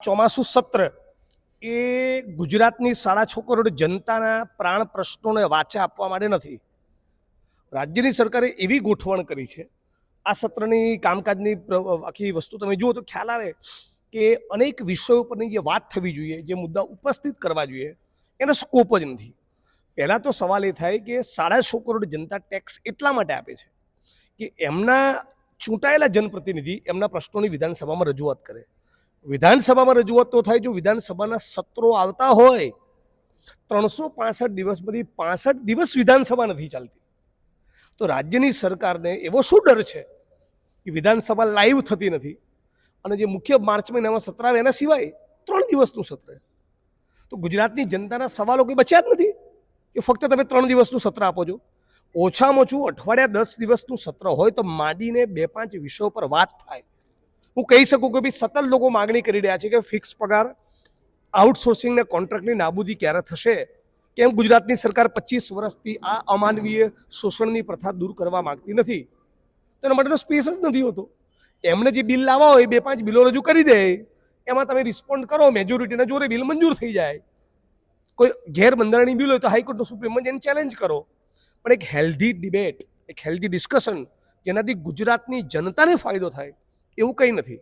ચોમાસું સત્ર એ ગુજરાતની 6.5 કરોડ જનતાના પ્રાણ પ્રશ્નોને વાચા આપવા માટે નથી. રાજ્યની સરકારે એવી ગોઠવણ કરી છે. આ સત્રની કામકાજની આખી વસ્તુ તમે જુઓ તો ખ્યાલ આવે કે અનેક વિષયો પરની જે વાત થવી જોઈએ, જે મુદ્દા ઉપસ્થિત કરવા જોઈએ, એનો સ્કોપ જ નથી. પહેલાં તો સવાલ એ થાય કે 6.5 કરોડ જનતા ટેક્સ એટલા માટે આપે છે કે એમના ચૂંટાયેલા જનપ્રતિનિધિ એમના પ્રશ્નોની વિધાનસભામાં રજૂઆત કરે. વિધાનસભામાં રજૂઆત તો થાય જો વિધાનસભાના સત્રો આવતા હોય. 365 દિવસમાંથી 65 દિવસ વિધાનસભા નથી ચાલતી. તો રાજ્યની સરકારને એવો શું ડર છે કે વિધાનસભા લાઈવ થતી નથી અને જે મુખ્ય માર્ચ મહિનામાં સત્ર આવે એના સિવાય 3 દિવસનું સત્ર. તો ગુજરાતની જનતાના સવાલો કંઈ બચ્યા જ નથી કે ફક્ત તમે 3 દિવસનું સત્ર આપો છો. ઓછામાં ઓછું અઠવાડિયા 10 દિવસનું સત્ર હોય તો માંડીને 2-5 વિષયો પર વાત થાય. હું કહી શકું કે ભાઈ સતત લોકો માગણી કરી રહ્યા છે કે ફિક્સ પગાર, આઉટસોર્સિંગ ને કોન્ટ્રાક્ટની નાબૂદી ક્યારે થશે, કેમ ગુજરાતની સરકાર 25 વર્ષથી આ અમાનવીય શોષણની પ્રથા દૂર કરવા માંગતી નથી. તેના માટેનો સ્પેસ જ નથી હોતો. એમને જે બિલ લાવવા હોય 2-5 બિલો રજૂ કરી દે, એમાં તમે રિસ્પોન્ડ કરો, મેજોરિટીના જોરે બિલ મંજૂર થઈ જાય. કોઈ ગેરબંધારણીય બિલ હોય તો હાઈકોર્ટ સુપ્રીમમાં જઈને ચેલેન્જ કરો. પણ એક હેલ્ધી ડિબેટ, એક હેલ્ધી ડિસ્કશન જેનાથી ગુજરાતની જનતાને ફાયદો થાય એવું કંઈ નથી.